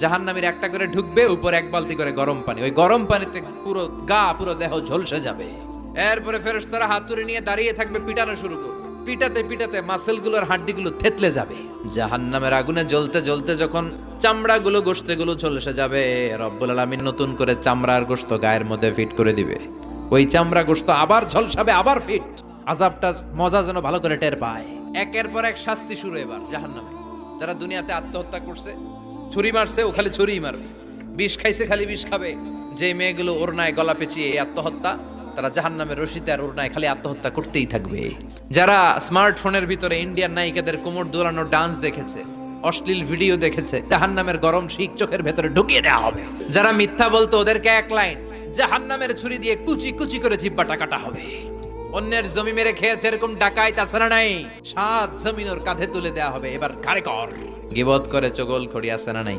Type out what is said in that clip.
জাহান্নামীর একটা করে ঢুকবে, উপর এক বালতি করে গরম পানি, ওই গরম পানিতে পুরো গা পুরো দেহ ঝলসে যাবে। এরপরে ফেরেশতারা হাতুড়ি নিয়ে দাঁড়িয়ে থাকবে, পিটানো শুরু করবে। পিটাতে পিটাতে মাসেলগুলোর হাড্ডিগুলো থেতলে যাবে। জাহান্নামের আগুনে জ্বলতে জ্বলতে যখন চামড়াগুলো গোশতগুলো ঝলসে যাবে, রব্বুল আলামিন নতুন করে চামড়ার গোশত গায়ের মধ্যে ফিট করে দিবে। ওই চামড়া গোশত আবার ঝলসাবে, আবার ফিট। আযাবটার মজা যেন ভালো করে টের পায়। একের পর এক শাস্তি শুরু এবার জাহান্নামে। যারা দুনিয়াতে আত্মহত্যা করছে, ছুরি মারছে, ও খালি ছুরিই মারবে। বিষ খাইছে, খালি বিষ খাবে। যে মেয়েগুলো ওড়নায় গলা পেঁচিয়ে এই আত্মহত্যা, তারা জাহান্নামের রশিতে আর ওড়নায় খালি আত্মহত্যা করতেই থাকবে। যারা স্মার্টফোনের ভিতরে ইন্ডিয়ান নায়িকাদের কোমর দোলানো ডান্স দেখেছে, অশ্লীল ভিডিও দেখেছে, জাহান্নামের গরম শিক চোখের ভেতরে ঢুকিয়ে দেওয়া হবে। যারা মিথ্যা বলতো, ওদেরকে এক লাইন জাহান্নামের ছুরি দিয়ে কুচি কুচি করে জিহ্বাটা কাটা হবে। অন্যের জমি মেরে খেয়েছে এরকম ডাকাইত আছে নাই, 7 জমিন ওর কাঁধে তুলে দেওয়া হবে। এবার ঘাড়ে কর। গিবত করে চগল খড়ি আছে না নাই?